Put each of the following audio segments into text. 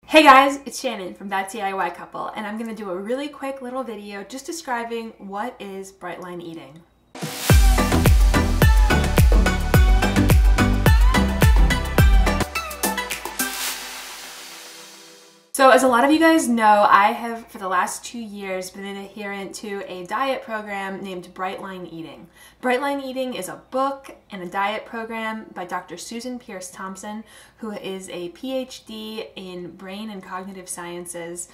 Hey guys, it's Shannon from That DIY Couple, and I'm going to do a really quick little video just describing what is bright line eating. So as a lot of you guys know, I have for the last 2 years been an adherent to a diet program named Bright Line Eating. Bright Line Eating is a book and a diet program by Dr. Pierce Thompson, who is a PhD in brain and cognitive sciences.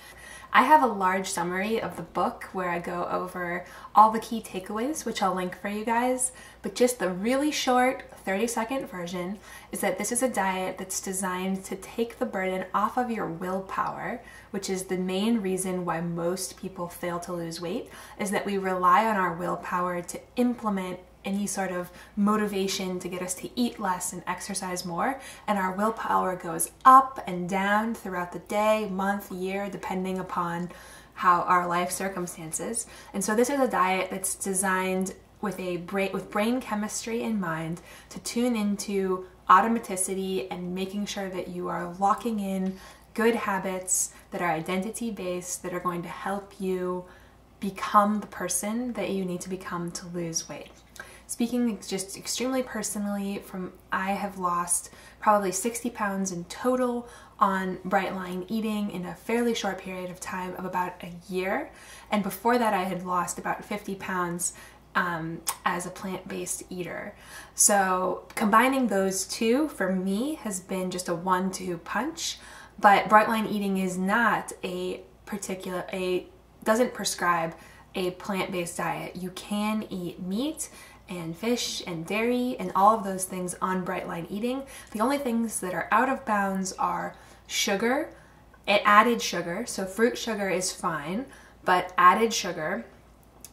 I have a large summary of the book where I go over all the key takeaways, which I'll link for you guys, but just the really short 30-second version is that this is a diet that's designed to take the burden off of your willpower, which is the main reason why most people fail to lose weight, is that we rely on our willpower to implement any sort of motivation to get us to eat less and exercise more, and our willpower goes up and down throughout the day, month, year, depending upon how our life circumstances. And so this is a diet that's designed with brain chemistry in mind to tune into automaticity and making sure that you are locking in good habits that are identity based, that are going to help you become the person that you need to become to lose weight. Speaking just extremely personally, I have lost probably 60 pounds in total on Bright Line Eating in a fairly short period of time of about a year. And before that, I had lost about 50 pounds as a plant-based eater. So combining those two for me has been just a 1-2 punch. But Bright Line Eating is not doesn't prescribe a plant-based diet. You can eat meat and fish and dairy and all of those things on Bright Line Eating. The only things that are out of bounds are sugar, added sugar, so fruit sugar is fine, but added sugar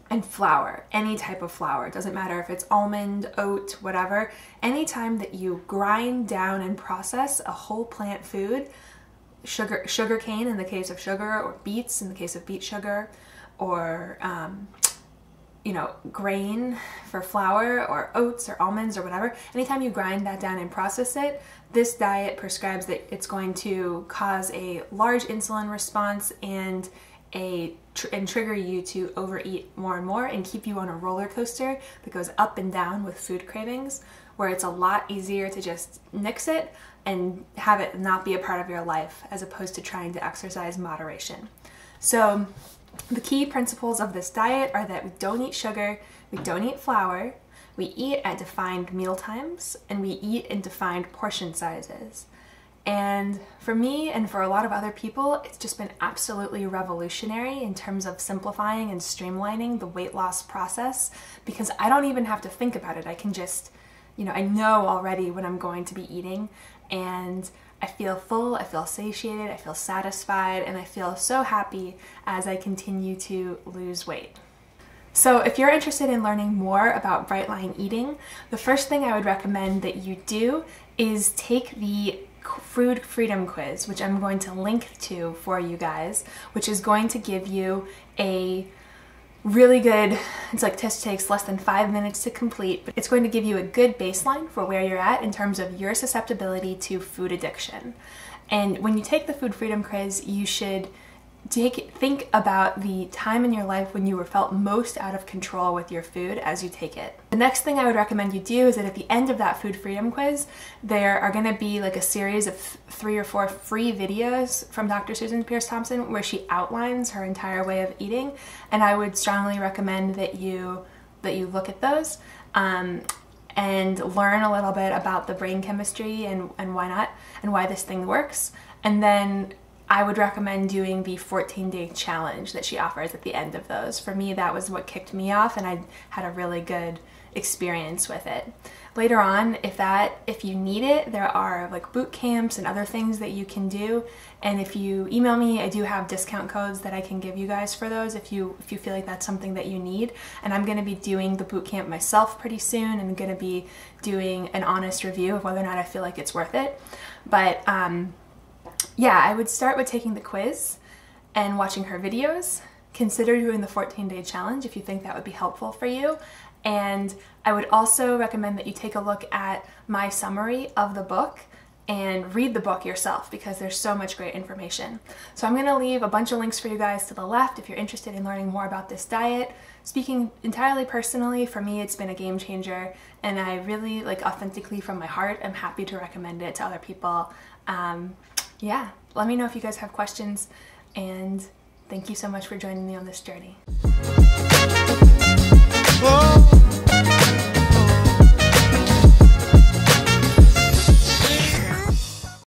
and flour, any type of flour. It doesn't matter if it's almond, oat, whatever. Anytime that you grind down and process a whole plant food, sugar cane in the case of sugar, or beets in the case of beet sugar, or grain for flour, or oats or almonds or whatever, anytime you grind that down and process it, this diet prescribes that it's going to cause a large insulin response and trigger you to overeat more and more and keep you on a roller coaster that goes up and down with food cravings, where it's a lot easier to just nix it and have it not be a part of your life, as opposed to trying to exercise moderation. So the key principles of this diet are that we don't eat sugar, we don't eat flour, we eat at defined meal times, and we eat in defined portion sizes. And for me and for a lot of other people, it's just been absolutely revolutionary in terms of simplifying and streamlining the weight loss process, because I don't even have to think about it. I can just, I know already what I'm going to be eating, and I feel full, I feel satiated, I feel satisfied, and I feel so happy as I continue to lose weight. So if you're interested in learning more about Bright Line Eating, the first thing I would recommend that you do is take the Food Freedom Quiz, which I'm going to link to for you guys, which is going to give you a really good, test takes less than 5 minutes to complete, but it's going to give you a good baseline for where you're at in terms of your susceptibility to food addiction. And when you take the Food Freedom Quiz, you should think about the time in your life when you felt most out of control with your food as you take it. The next thing I would recommend you do is that at the end of that Food Freedom Quiz, there are going to be a series of 3 or 4 free videos from Dr. Pierce Thompson where she outlines her entire way of eating, and I would strongly recommend that you look at those and learn a little bit about the brain chemistry and why not, and why this thing works. And then I would recommend doing the 14-day challenge that she offers at the end of those. For me, that was what kicked me off, and I had a really good experience with it. Later on, if you need it, there are boot camps and other things that you can do. And if you email me, I do have discount codes that I can give you guys for those if you feel like that's something that you need. And I'm going to be doing the boot camp myself pretty soon, and I'm going to be doing an honest review of whether or not I feel like it's worth it. But yeah, I would start with taking the quiz and watching her videos. Consider doing the 14-day challenge if you think that would be helpful for you. And I would also recommend that you take a look at my summary of the book and read the book yourself because there's so much great information. So I'm going to leave a bunch of links for you guys to the left if you're interested in learning more about this diet. Speaking entirely personally, for me it's been a game changer, and I really, like, authentically from my heart, I'm happy to recommend it to other people. Yeah, let me know if you guys have questions, and thank you so much for joining me on this journey.